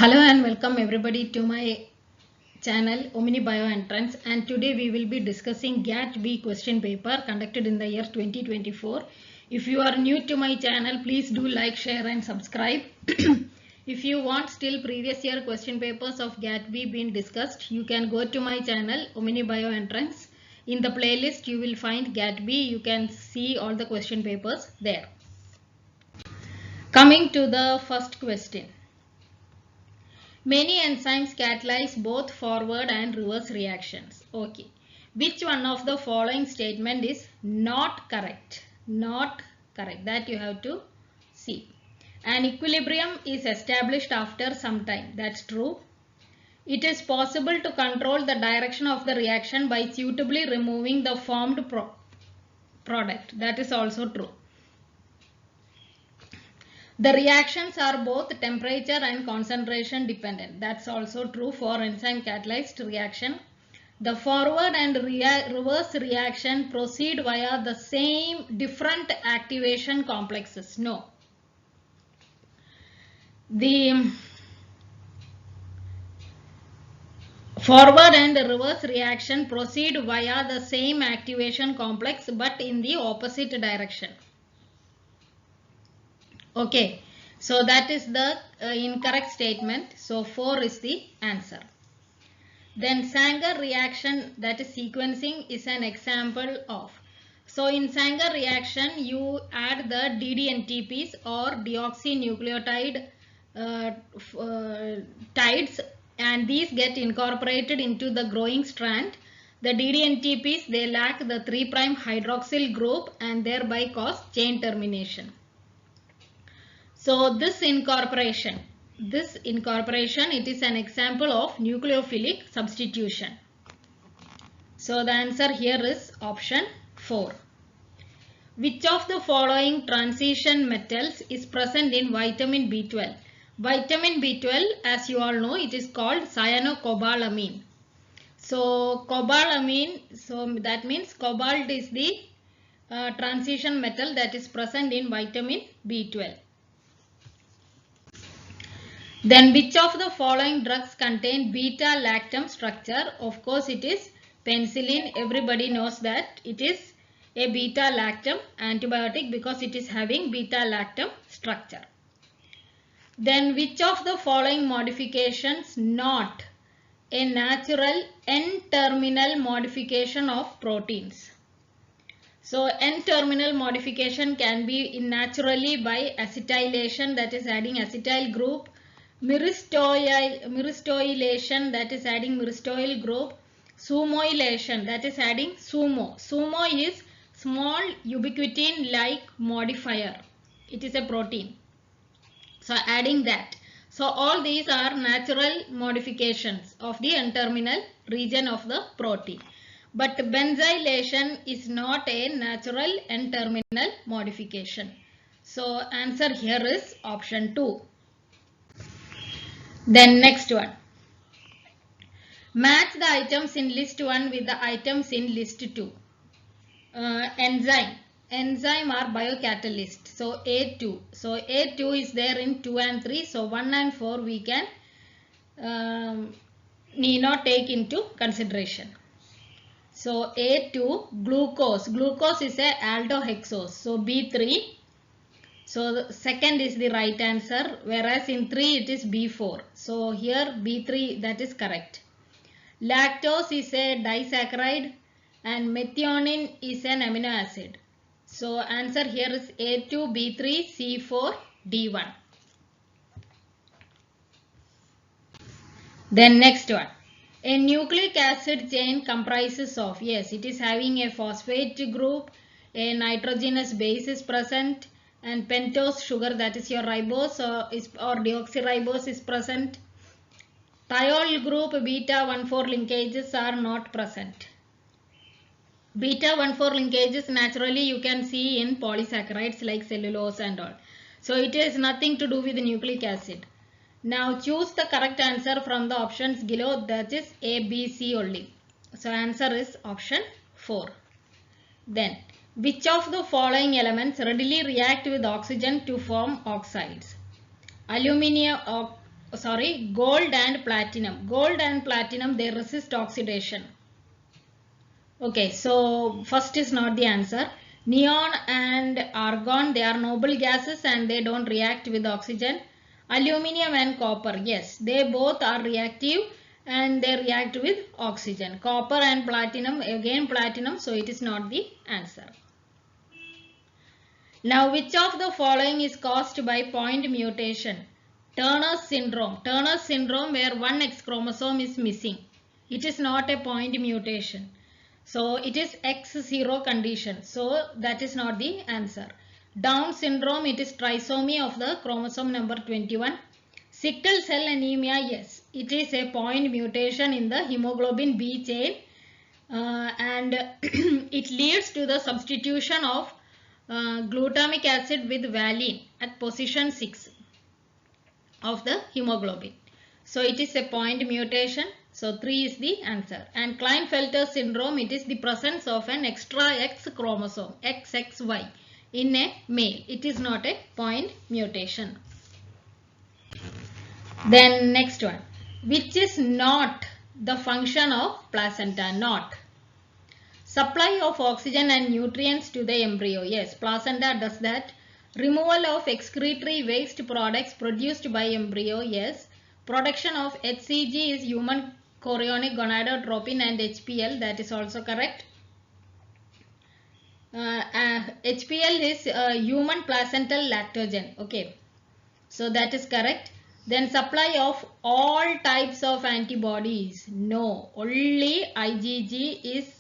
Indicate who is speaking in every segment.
Speaker 1: Hello and welcome everybody to my channel Omni Bio Entrance, and today we will be discussing GAT B question paper conducted in the year 2024. If you are new to my channel, please do like, share and subscribe. If you want still previous year question papers of GAT B being discussed, you can go to my channel Omni Bio Entrance. In the playlist you will find GAT B. You can see all the question papers there. Coming to the first question. Many enzymes catalyze both forward and reverse reactions. Okay. Which one of the following statement is not correct? Not correct. That you have to see. An equilibrium is established after some time. That's true. It is possible to control the direction of the reaction by suitably removing the formed product. That is also true. The reactions are both temperature and concentration dependent. That's also true for enzyme catalyzed reaction. The forward and reverse reaction proceed via the same different activation complexes. No. The forward and reverse reaction proceed via the same activation complex but in the opposite direction. Okay, so that is the incorrect statement. So 4 is the answer. Then Sanger reaction, that is sequencing, is an example of. So in Sanger reaction, you add the DDNTPs or deoxynucleotide tides, and these get incorporated into the growing strand. The DDNTPs, they lack the 3' hydroxyl group and thereby cause chain termination. So this incorporation, it is an example of nucleophilic substitution. So the answer here is option 4. Which of the following transition metals is present in vitamin B12? Vitamin B12, as you all know, it is called cyanocobalamin. So cobalamin, so that means cobalt is the transition metal that is present in vitamin B12. Then which of the following drugs contain beta-lactam structure? Of course it is penicillin. Everybody knows that it is a beta-lactam antibiotic because it is having beta-lactam structure. Then which of the following modifications not a natural N-terminal modification of proteins? So N-terminal modification can be naturally by acetylation, that is adding acetyl group. Myristoylation, that is adding myristoyl group. Sumoylation, that is adding sumo. Sumo is small ubiquitin like modifier. It is a protein. So adding that. So all these are natural modifications of the N-terminal region of the protein. But benzylation is not a natural N-terminal modification. So answer here is option 2. Then next one. Match the items in list 1 with the items in list 2. Enzyme are biocatalyst. So A2. So A2 is there in 2 and 3. So 1 and 4 we can need not take into consideration. So A2, glucose. Glucose is a aldohexose. So B3. So the second is the right answer, whereas in 3 it is B4. So here B3, that is correct. Lactose is a disaccharide and methionine is an amino acid. So answer here is A2, B3, C4, D1. Then next one. A nucleic acid chain comprises of, yes, it is having a phosphate group, a nitrogenous base is present, and pentose sugar, that is your ribose or deoxyribose is present. Thiol group beta-1,4 linkages are not present. Beta-1,4 linkages naturally you can see in polysaccharides like cellulose and all. So it has nothing to do with the nucleic acid. Now choose the correct answer from the options below, that is A, B, C only. So answer is option 4. Then which of the following elements readily react with oxygen to form oxides? Aluminium gold and platinum. Gold and platinum, they resist oxidation. Okay, so first is not the answer. Neon and argon, they are noble gases and they don't react with oxygen. Aluminium and copper, yes, they both are reactive and they react with oxygen. Copper and platinum, again platinum, so it is not the answer. Now, which of the following is caused by point mutation? Turner's syndrome. Turner's syndrome, where one X chromosome is missing. It is not a point mutation. So it is X0 condition. So that is not the answer. Down syndrome, it is trisomy of the chromosome number 21. Sickle cell anemia, yes, it is a point mutation in the hemoglobin B chain and it leads to the substitution of glutamic acid with valine at position 6 of the hemoglobin. So it is a point mutation. So 3 is the answer. And Klinefelter syndrome, it is the presence of an extra X chromosome, XXY, in a male. It is not a point mutation. Then next one. Which is not the function of placenta? Not. Supply of oxygen and nutrients to the embryo. Yes, placenta does that. Removal of excretory waste products produced by embryo. Yes. Production of HCG is human chorionic gonadotropin and HPL. That is also correct. HPL is human placental lactogen. Okay. So that is correct. Then supply of all types of antibodies. No. Only IgG is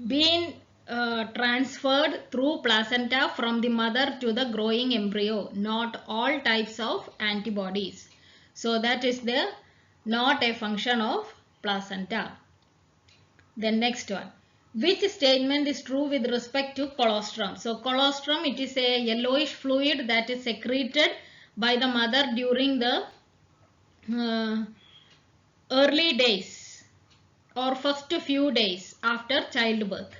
Speaker 1: being transferred through placenta from the mother to the growing embryo, not all types of antibodies. So that is not a function of placenta. Then next one. Which statement is true with respect to colostrum? So colostrum, it is a yellowish fluid that is secreted by the mother during the early days or first few days after childbirth.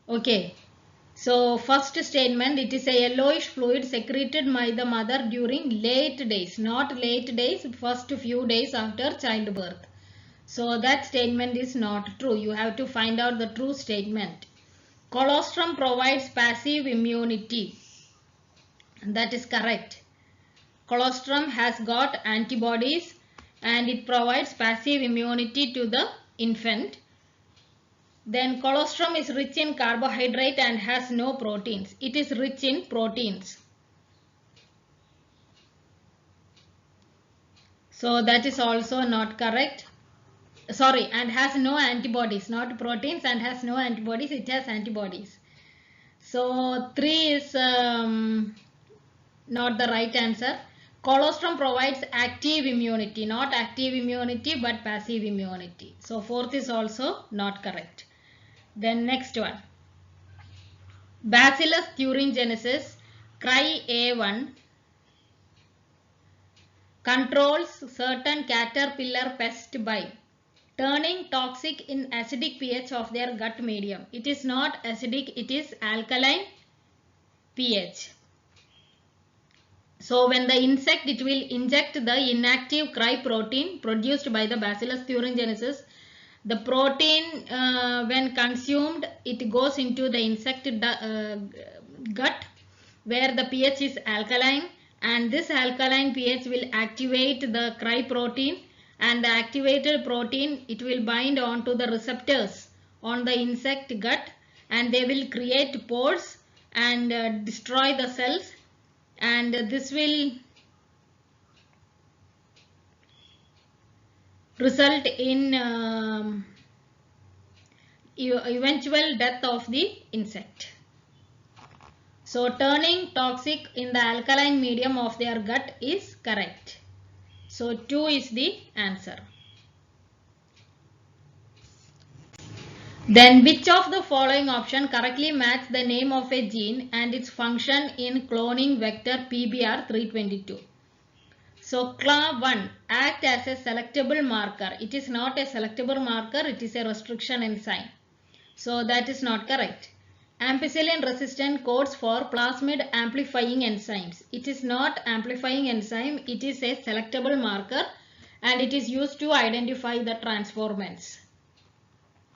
Speaker 1: Okay, so first statement, it is a yellowish fluid secreted by the mother during late days, not late days, first few days after childbirth. So that statement is not true. You have to find out the true statement. Colostrum provides passive immunity. That is correct. Colostrum has got antibodies and it provides passive immunity to the infant. Then colostrum is rich in carbohydrate and has no proteins. It is rich in proteins. So that is also not correct. Sorry, and has no antibodies, not proteins, and has no antibodies. It has antibodies. So 3 is not the right answer. Colostrum provides active immunity, not active immunity but passive immunity. So 4th is also not correct. Then next one. Bacillus thuringiensis, CRY-A1, controls certain caterpillar pest by turning toxic in acidic pH of their gut medium. It is not acidic, it is alkaline pH. So when the insect, it will inject the inactive cry protein produced by the Bacillus thuringiensis. The protein when consumed, it goes into the insect gut where the pH is alkaline, and this alkaline pH will activate the cry protein, and the activated protein, it will bind onto the receptors on the insect gut and they will create pores and destroy the cells, and this will result in eventual death of the insect. So turning toxic in the alkaline medium of their gut is correct. So 2 is the answer. Then which of the following option correctly match the name of a gene and its function in cloning vector PBR322? So CLA1 act as a selectable marker. It is not a selectable marker, it is a restriction enzyme. So that is not correct. Ampicillin resistant codes for plasmid amplifying enzymes. It is not amplifying enzyme, it is a selectable marker and it is used to identify the transformants.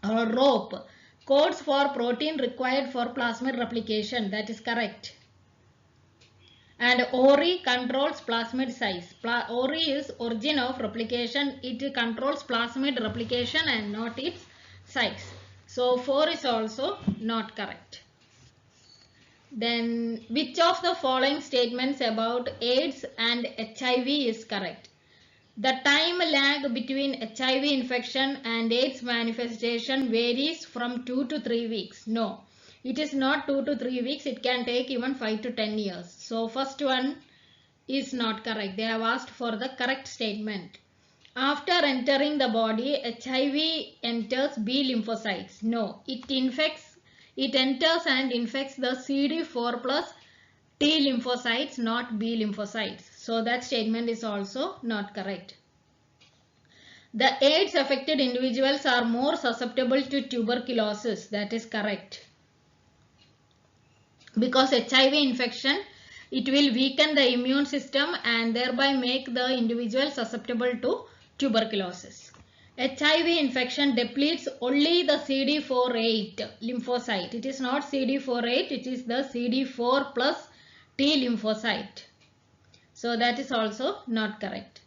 Speaker 1: Rope codes for protein required for plasmid replication, that is correct. And ORI controls plasmid size. ORI is origin of replication, it controls plasmid replication and not its size. So 4 is also not correct. Then which of the following statements about AIDS and HIV is correct? The time lag between HIV infection and AIDS manifestation varies from 2 to 3 weeks. No, it is not 2 to 3 weeks. It can take even 5 to 10 years. So first one is not correct. They have asked for the correct statement. After entering the body, HIV enters B lymphocytes. No, it enters and infects the CD4 plus T lymphocytes, not B lymphocytes. So that statement is also not correct. The AIDS affected individuals are more susceptible to tuberculosis. That is correct. Because HIV infection, it will weaken the immune system and thereby make the individual susceptible to tuberculosis. HIV infection depletes only the CD4-8 lymphocyte. It is not CD4-8, it is the CD4 plus T lymphocyte. So that is also not correct.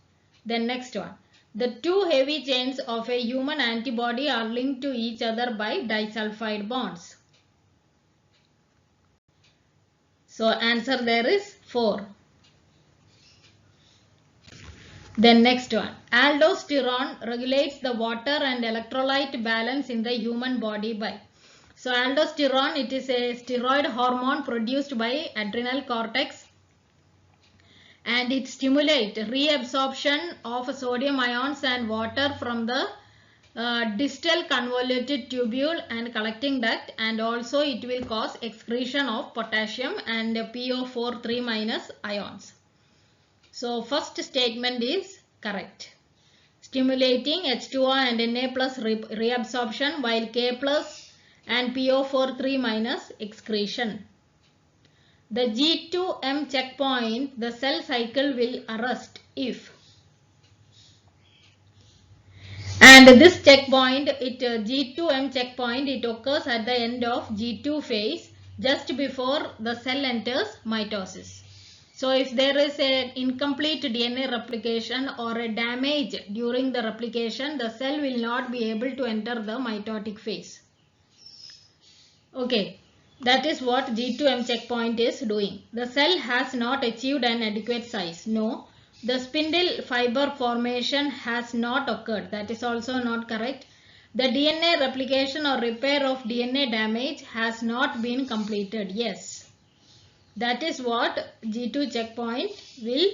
Speaker 1: Then next one. The two heavy chains of a human antibody are linked to each other by disulfide bonds. So answer there is 4. Then next one. Aldosterone regulates the water and electrolyte balance in the human body by. So aldosterone, it is a steroid hormone produced by adrenal cortex and it stimulates reabsorption of sodium ions and water from the distal convoluted tubule and collecting duct, and also it will cause excretion of potassium and PO4 3- ions. So first statement is correct. Stimulating H2O and Na plus reabsorption while K plus and PO4 3- excretion. The G2M checkpoint, the cell cycle will arrest if. And this checkpoint, G2M checkpoint, it occurs at the end of G2 phase just before the cell enters mitosis. So if there is an incomplete DNA replication or a damage during the replication, the cell will not be able to enter the mitotic phase. Okay, that is what G2M checkpoint is doing. The cell has not achieved an adequate size. No. The spindle fiber formation has not occurred. That is also not correct. The DNA replication or repair of DNA damage has not been completed. Yes. That is what G2 checkpoint will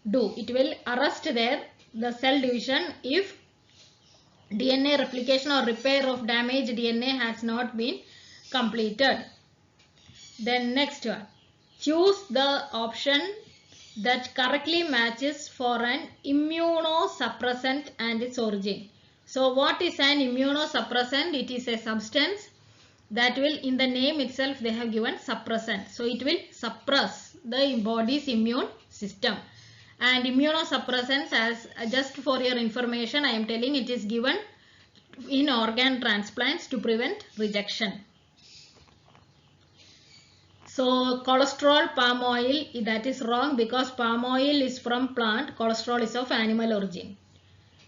Speaker 1: do. It will arrest there the cell division if DNA replication or repair of damaged DNA has not been completed. Then next one. Choose the option that correctly matches for an immunosuppressant and its origin. So what is an immunosuppressant? It is a substance that will, in the name itself they have given suppressant. So it will suppress the body's immune system. And immunosuppressants, as just for your information I am telling, it is given in organ transplants to prevent rejection. So cholesterol, palm oil, that is wrong because palm oil is from plant, cholesterol is of animal origin.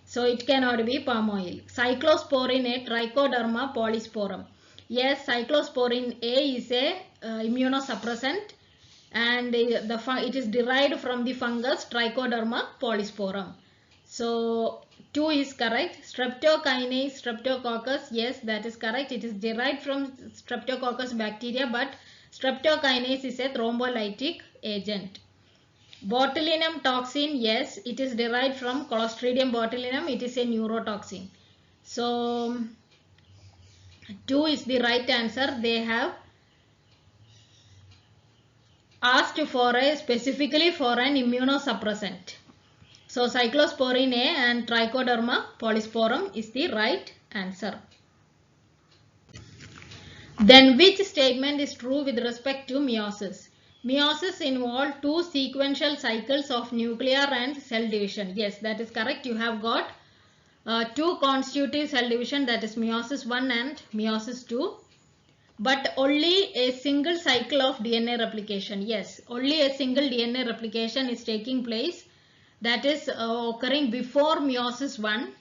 Speaker 1: So it cannot be palm oil. Cyclosporin A, Trichoderma polysporum. Yes, cyclosporin A is a immunosuppressant and it is derived from the fungus Trichoderma polysporum. So 2 is correct. Streptokinase, Streptococcus, yes, that is correct. It is derived from Streptococcus bacteria, but Streptokinase is a thrombolytic agent. Botulinum toxin, yes, it is derived from Clostridium botulinum. It is a neurotoxin. So 2 is the right answer. They have asked for specifically for an immunosuppressant. So cyclosporin A and Trichoderma polysporum is the right answer. Then which statement is true with respect to meiosis? Meiosis involves two sequential cycles of nuclear and cell division. Yes, that is correct. You have got two constitutive cell division, that is meiosis 1 and meiosis 2. But only a single cycle of DNA replication. Yes, only a single DNA replication is taking place, that is occurring before meiosis 1,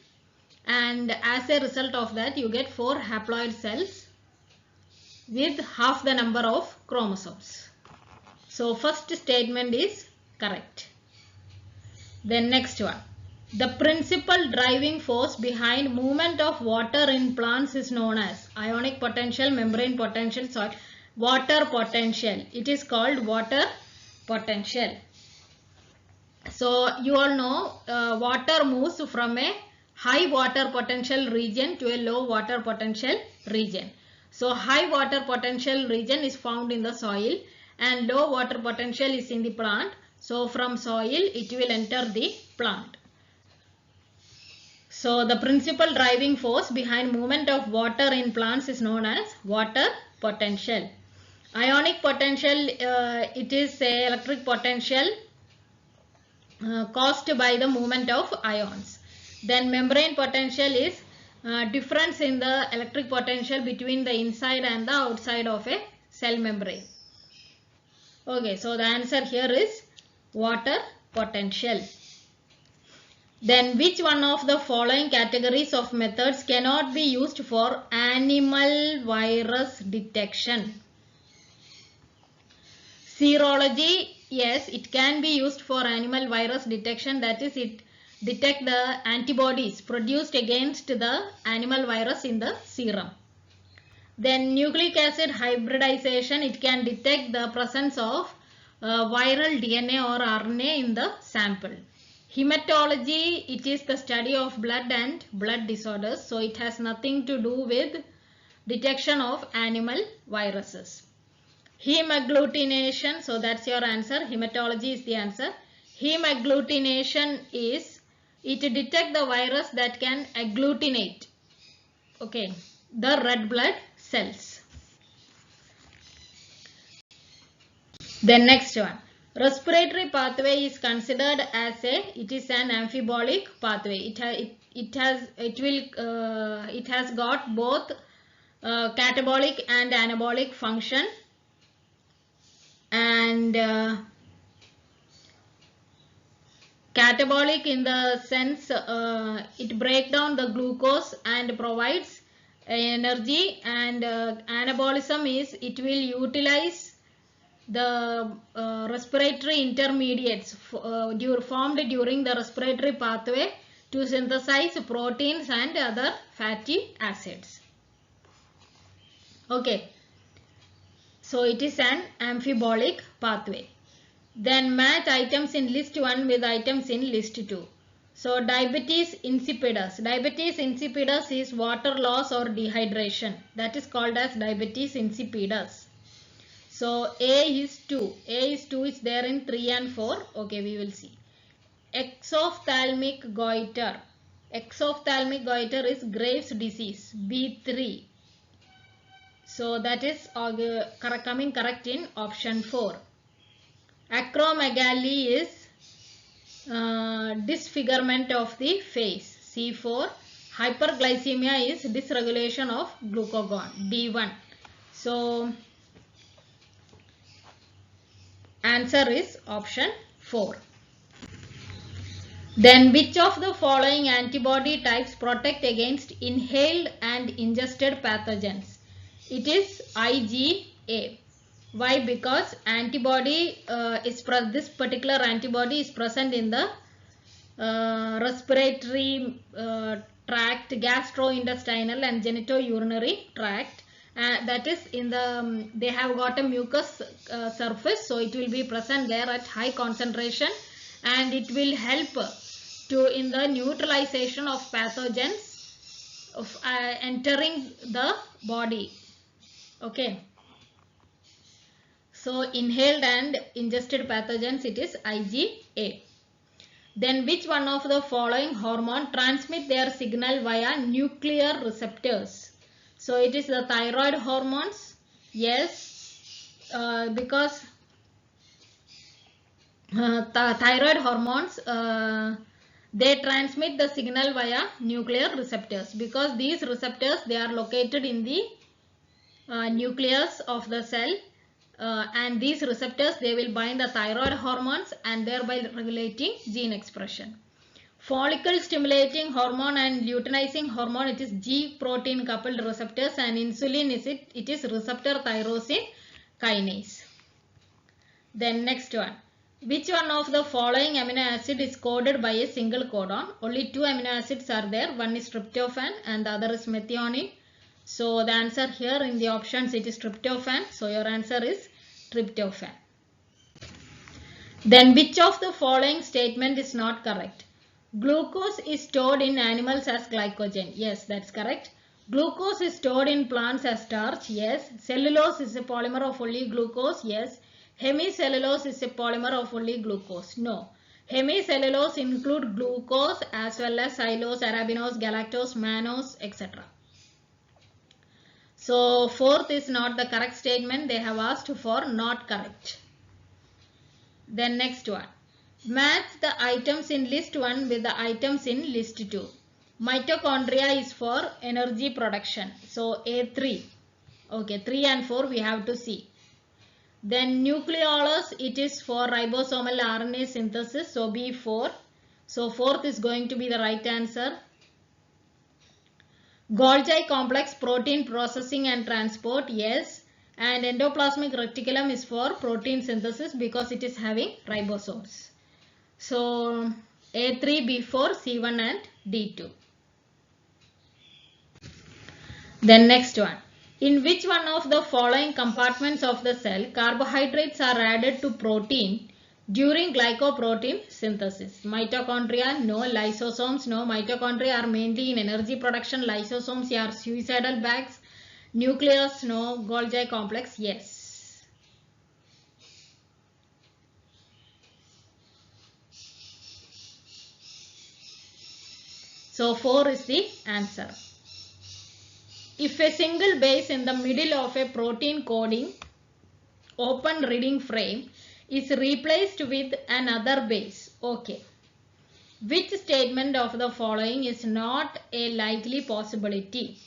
Speaker 1: and as a result of that you get 4 haploid cells with half the number of chromosomes. So first statement is correct. Then next one. The principal driving force behind movement of water in plants is known as ionic potential, membrane potential, soil, water potential. It is called water potential. So you all know water moves from a high water potential region to a low water potential region. So high water potential region is found in the soil and low water potential is in the plant. So from soil it will enter the plant. So the principal driving force behind movement of water in plants is known as water potential. Ionic potential, it is a electric potential caused by the movement of ions. Then membrane potential is difference in the electric potential between the inside and the outside of a cell membrane. Okay, so the answer here is water potential. Then which one of the following categories of methods cannot be used for animal virus detection? Serology, yes, it can be used for animal virus detection, that is it detect the antibodies produced against the animal virus in the serum. Then nucleic acid hybridization, it can detect the presence of viral DNA or RNA in the sample. Hematology, it is the study of blood and blood disorders, so it has nothing to do with detection of animal viruses. Hemagglutination, so that's your answer. Hematology is the answer. Hemagglutination is, it detects the virus that can agglutinate, okay, the red blood cells. Then next one. Respiratory pathway is considered as it is an amphibolic pathway. It has got both catabolic and anabolic function, and catabolic in the sense it breaks down the glucose and provides energy, and anabolism is it will utilize the respiratory intermediates formed during the respiratory pathway to synthesize proteins and other fatty acids. Okay, so it is an amphibolic pathway. Then match items in list 1 with items in list 2. So diabetes insipidus. Diabetes insipidus is water loss or dehydration. That is called as diabetes insipidus. So A is 2. A is 2 is there in 3 and 4. Okay, we will see. Exophthalmic goiter. Exophthalmic goiter is Graves' disease. B3. So that is coming correct in option 4. Acromegaly is disfigurement of the face. C4. Hyperglycemia is dysregulation of glucagon. D1. So answer is option 4. Then which of the following antibody types protect against inhaled and ingested pathogens? It is IgA. Why? Because antibody this particular antibody is present in the respiratory tract, gastrointestinal and genitourinary tract. That is in the they have got a mucus surface, so it will be present there at high concentration, and it will help to in the neutralization of pathogens of entering the body. Okay, so inhaled and ingested pathogens, it is IgA. Then which one of the following hormone transmit their signal via nuclear receptors? So it is the thyroid hormones. Yes, because thyroid hormones, they transmit the signal via nuclear receptors, because these receptors, they are located in the nucleus of the cell, and these receptors, they will bind the thyroid hormones and thereby regulating gene expression. Follicle stimulating hormone and luteinizing hormone, it is G protein coupled receptors, and insulin it is receptor tyrosine kinase. Then next one. Which one of the following amino acid is coded by a single codon? Only two amino acids are there. One is tryptophan and the other is methionine. So the answer here in the options, it is tryptophan. So your answer is tryptophan. Then which of the following statement is not correct? Glucose is stored in animals as glycogen. Yes, that's correct. Glucose is stored in plants as starch. Yes. Cellulose is a polymer of only glucose. Yes. Hemicellulose is a polymer of only glucose. No. Hemicellulose include glucose as well as xylose, arabinose, galactose, mannose, etc. So fourth is not the correct statement. They have asked for not correct. Then next one. Match the items in list 1 with the items in list 2. Mitochondria is for energy production. So A3. Okay, 3 and 4 we have to see. Then nucleolus, it is for ribosomal RNA synthesis. So B4. So fourth is going to be the right answer. Golgi complex, protein processing and transport. Yes. And endoplasmic reticulum is for protein synthesis because it is having ribosomes. So A3, B4, C1 and D2. Then next one. In which one of the following compartments of the cell carbohydrates are added to protein during glycoprotein synthesis? Mitochondria, no. Lysosomes, no. Mitochondria are mainly in energy production. Lysosomes are suicidal bags. Nucleus, no. Golgi complex, yes. So 4 is the answer. If a single base in the middle of a protein coding open reading frame is replaced with another base, okay. Which statement of the following is not a likely possibility?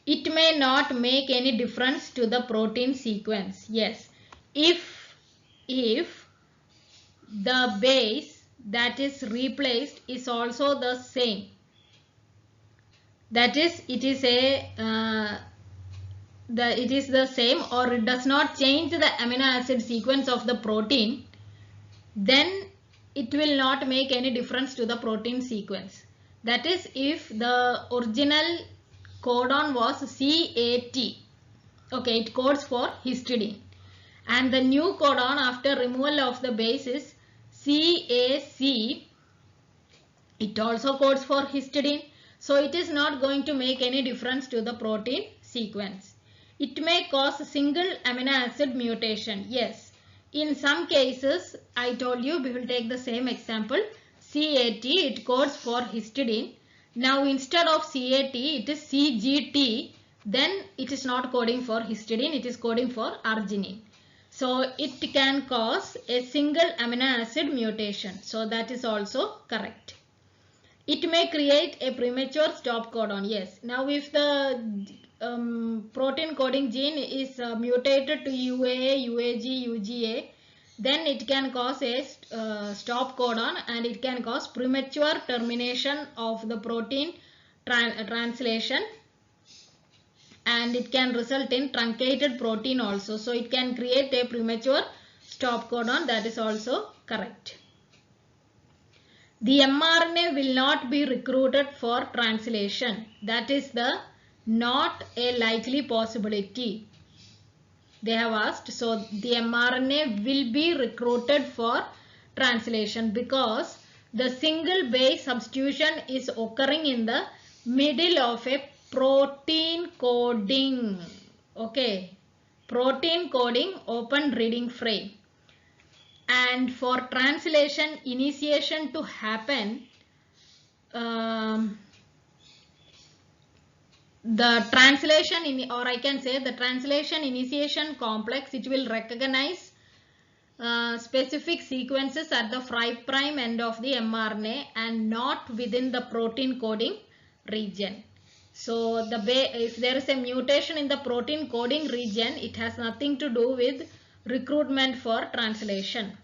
Speaker 1: It may not make any difference to the protein sequence. Yes. If the base that is replaced is also the same, that is, it is the same, or it does not change the amino acid sequence of the protein, then it will not make any difference to the protein sequence. That is, if the original codon was CAT, okay, it codes for histidine, and the new codon after removal of the base is CAC, it also codes for histidine. So it is not going to make any difference to the protein sequence. It may cause single amino acid mutation. Yes. In some cases, I told you, we will take the same example. CAT, it codes for histidine. Now instead of CAT, it is CGT. Then it is not coding for histidine, it is coding for arginine. So it can cause a single amino acid mutation. So that is also correct. It may create a premature stop codon. Yes. Now if the protein coding gene is mutated to UAA, UAG, UGA, then it can cause a stop codon, and it can cause premature termination of the protein translation, and it can result in truncated protein also. So it can create a premature stop codon. That is also correct. The mRNA will not be recruited for translation. That is the not a likely possibility. They have asked. So the mRNA will be recruited for translation because the single base substitution is occurring in the middle of a protein coding. Okay. Protein coding open reading frame. And for translation initiation to happen, the translation in, or I can say the translation initiation complex, it will recognize specific sequences at the 5' end of the mRNA and not within the protein coding region. So if there is a mutation in the protein coding region, it has nothing to do with recruitment for translation.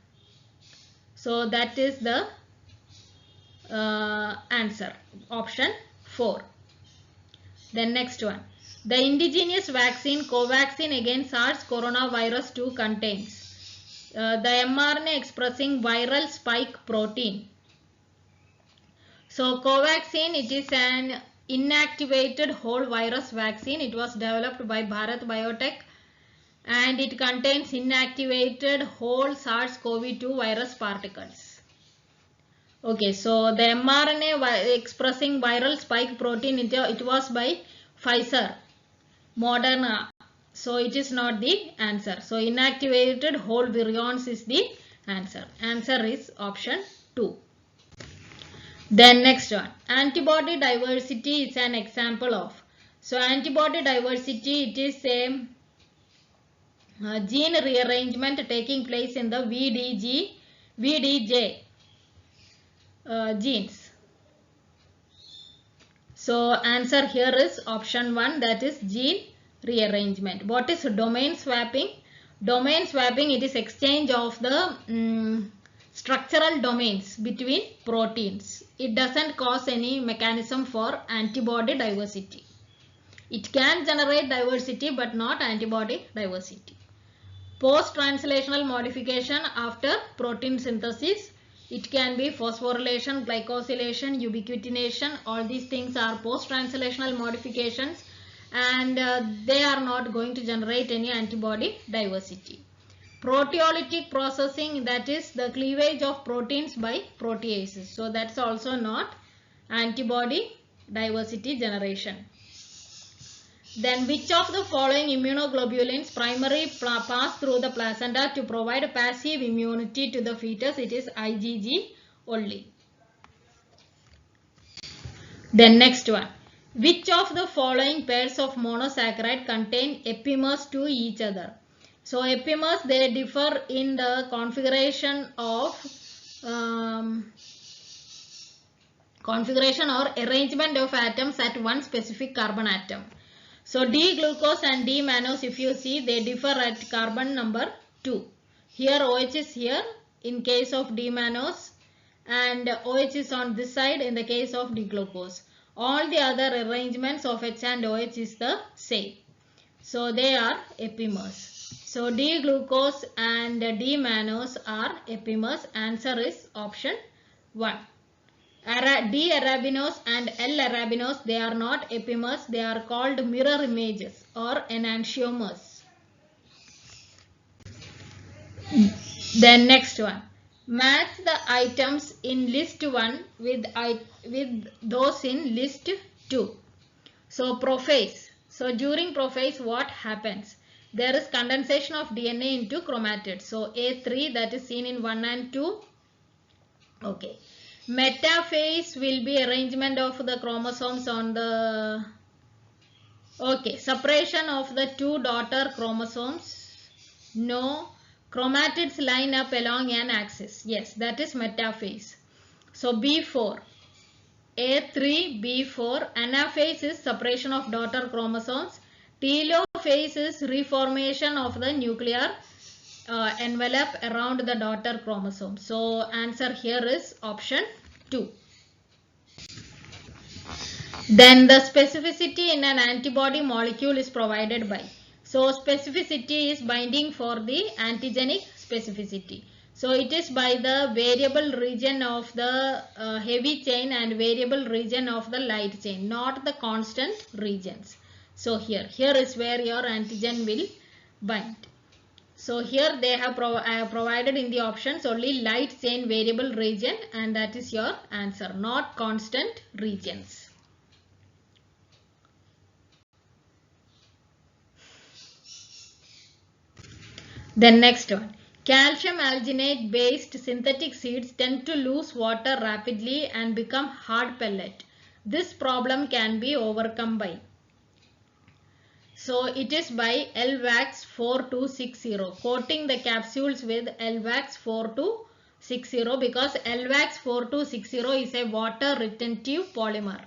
Speaker 1: So that is the answer, option 4. Then next one. The indigenous vaccine Covaxin against SARS coronavirus 2 contains the mRNA expressing viral spike protein. So Covaxin, it is an inactivated whole virus vaccine. It was developed by Biotech and it contains inactivated whole SARS-CoV-2 virus particles. Okay, so the mRNA expressing viral spike protein, it was by Pfizer, Moderna. So it is not the answer. So inactivated whole virions is the answer. Answer is option 2. Then next one. Antibody diversity is an example of. So antibody diversity, it is a gene rearrangement taking place in the VDJ genes. So answer here is option 1, that is gene rearrangement. What is domain swapping? Domain swapping, it is exchange of the structural domains between proteins. It doesn't cause any mechanism for antibody diversity. It can generate diversity but not antibody diversity. Post-translational modification after protein synthesis, it can be phosphorylation, glycosylation, ubiquitination. All these things are post-translational modifications and they are not going to generate any antibody diversity. Proteolytic processing, that is the cleavage of proteins by proteases. So that's also not antibody diversity generation. Then which of the following immunoglobulins primarily pass through the placenta to provide passive immunity to the fetus? It is IgG only. Then next one. Which of the following pairs of monosaccharide contain epimers to each other? So epimers, they differ in the configuration of configuration or arrangement of atoms at one specific carbon atom. So D-glucose and D-mannose, if you see, they differ at carbon number 2. Here OH is here in case of D-mannose and OH is on this side in the case of D-glucose. All the other arrangements of H and OH is the same. So they are epimers. So D-glucose and D-mannose are epimers. Answer is option 1. D-arabinose and L-arabinose, they are not epimers. They are called mirror images or enantiomers. Then next one. Match the items in list 1 with those in list 2. So prophase. So during prophase, what happens? There is condensation of DNA into chromatids. So A3, that is seen in 1 and 2. Okay. Metaphase will be arrangement of the chromosomes on the, okay, separation of the 2 daughter chromosomes. No. Chromatids line up along an axis. Yes, that is metaphase. So B4. A3, B4. Anaphase is separation of daughter chromosomes. Telophase is reformation of the nuclear envelope around the daughter chromosome. So answer here is option 2. Then the specificity in an antibody molecule is provided by. So specificity is binding for the antigenic specificity. So it is by the variable region of the heavy chain and variable region of the light chain, not the constant regions. So here is where your antigen will bind. So here they have provided in the options only light chain variable region, and that is your answer, not constant regions. Then next one. Calcium alginate based synthetic seeds tend to lose water rapidly and become hard pellet. This problem can be overcome by. So it is by LVAX 4260, coating the capsules with LVAX 4260 because LVAX 4260 is a water retentive polymer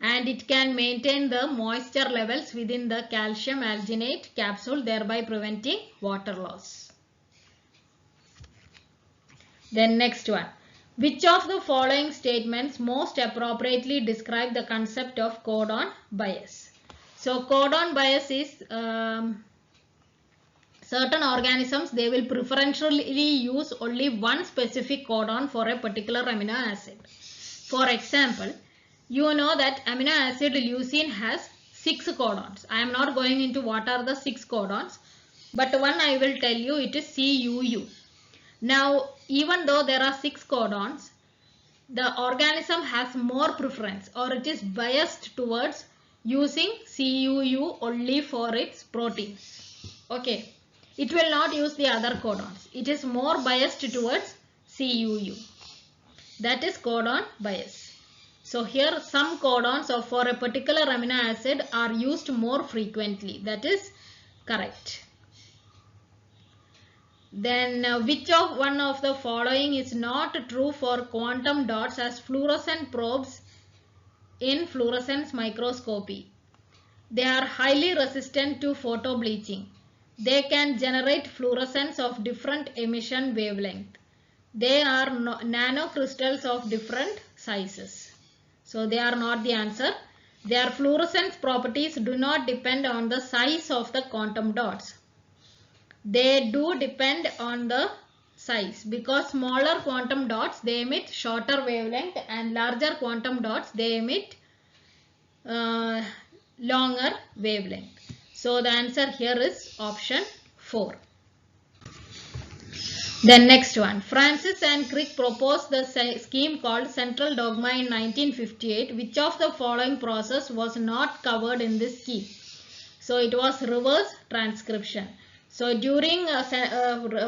Speaker 1: and it can maintain the moisture levels within the calcium alginate capsule, thereby preventing water loss. Then next one. Which of the following statements most appropriately describe the concept of codon bias? So codon bias is certain organisms, they will preferentially use only one specific codon for a particular amino acid. For example, you know that amino acid leucine has 6 codons. I am not going into what are the 6 codons, but one I will tell you, it is CUU. Now, even though there are 6 codons, the organism has more preference or it is biased towards using CUU only for its proteins. Okay, it will not use the other codons. It is more biased towards CUU. That is codon bias. So here some codons for a particular amino acid are used more frequently. That is correct. Then which of one of the following is not true for quantum dots as fluorescent probes in fluorescence microscopy? They are highly resistant to photobleaching. They can generate fluorescence of different emission wavelength. They are nanocrystals of different sizes. So they are not the answer. Their fluorescence properties do not depend on the size of the quantum dots. They do depend on the size because smaller quantum dots, they emit shorter wavelength and larger quantum dots, they emit longer wavelength. So the answer here is option 4. Then next one. Francis and Crick proposed the scheme called Central Dogma in 1958. Which of the following process was not covered in this scheme? So it was reverse transcription. So during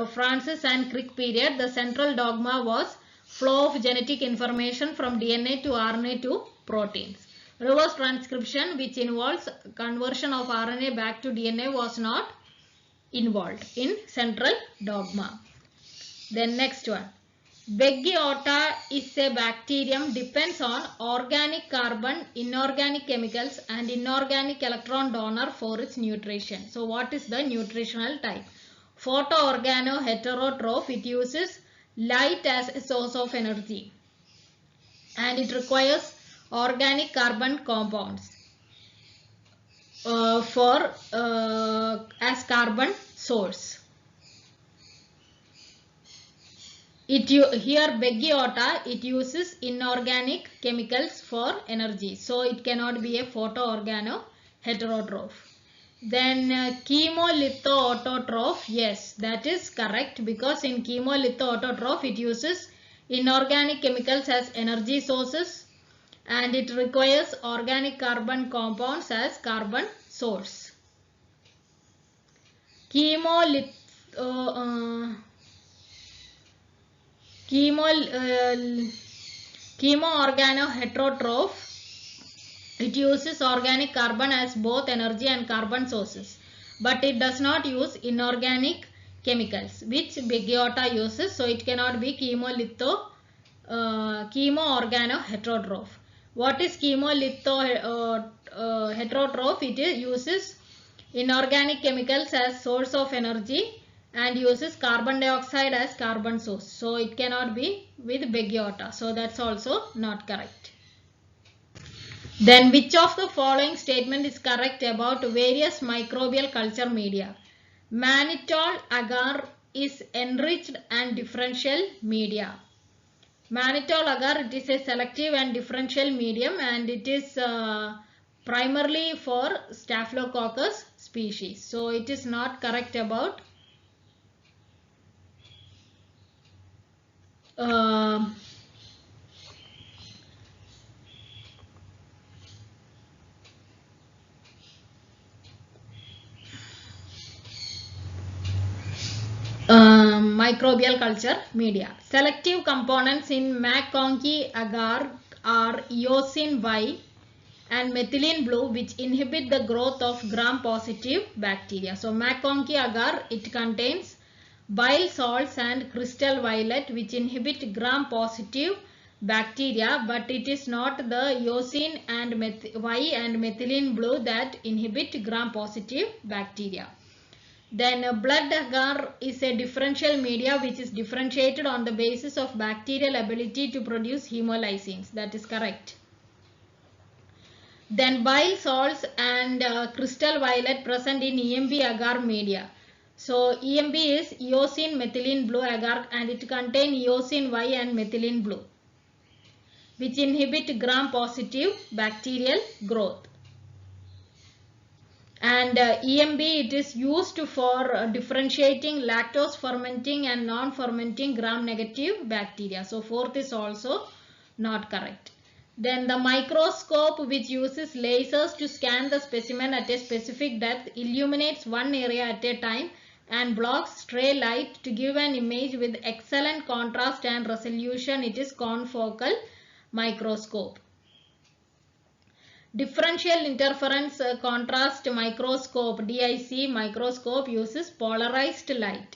Speaker 1: Francis and Crick period, the central dogma was flow of genetic information from DNA to RNA to proteins. Reverse transcription, which involves conversion of RNA back to DNA, was not involved in central dogma. Then next one. Beggiota is a bacterium, depends on organic carbon, inorganic chemicals and inorganic electron donor for its nutrition. So what is the nutritional type? Photoorganoheterotroph, it uses light as a source of energy and it requires organic carbon compounds as carbon source. Here Beggiota, it uses inorganic chemicals for energy. So it cannot be a photoorganoheterotroph. Then chemolithoautotroph, yes, that is correct because in chemolithoautotroph it uses inorganic chemicals as energy sources and it requires organic carbon compounds as carbon source. Chemoorganoheterotroph, it uses organic carbon as both energy and carbon sources, but it does not use inorganic chemicals which Beggiota uses, so it cannot be chemoorganoheterotroph. What is chemolithoheterotroph? It uses inorganic chemicals as source of energy and uses carbon dioxide as carbon source. So it cannot be with Beggiota. So that's also not correct. Then which of the following statement is correct about various microbial culture media? Mannitol agar is enriched and differential media. Mannitol agar, it is a selective and differential medium and it is primarily for Staphylococcus species. So it is not correct about microbial culture media. Selective components in McConkey agar are eosin Y, and methylene blue, which inhibit the growth of gram-positive bacteria. So McConkey agar, it contains bile salts and crystal violet, which inhibit gram-positive bacteria, but it is not the eosin and Y and methylene blue that inhibit gram-positive bacteria. Then blood agar is a differential media which is differentiated on the basis of bacterial ability to produce hemolysins. That is correct. Then bile salts and crystal violet present in EMB agar media. So EMB is eosin methylene blue agar and it contains eosin Y and methylene blue, which inhibit gram-positive bacterial growth. And EMB, it is used for differentiating lactose fermenting and non-fermenting gram-negative bacteria. So fourth is also not correct. Then the microscope, which uses lasers to scan the specimen at a specific depth, illuminates one area at a time and blocks stray light to give an image with excellent contrast and resolution. It is confocal microscope. Differential interference contrast microscope, DIC microscope, uses polarized light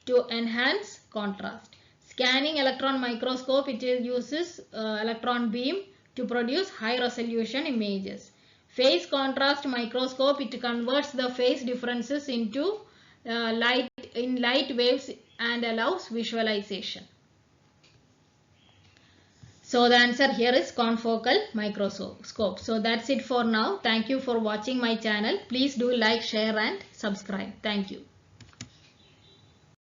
Speaker 1: to enhance contrast. Scanning electron microscope, it uses electron beam to produce high resolution images. Phase contrast microscope, it converts the phase differences into light waves and allows visualization. So the answer here is confocal microscope. So that's it for now. Thank you for watching my channel. Please do like, share and subscribe. Thank you.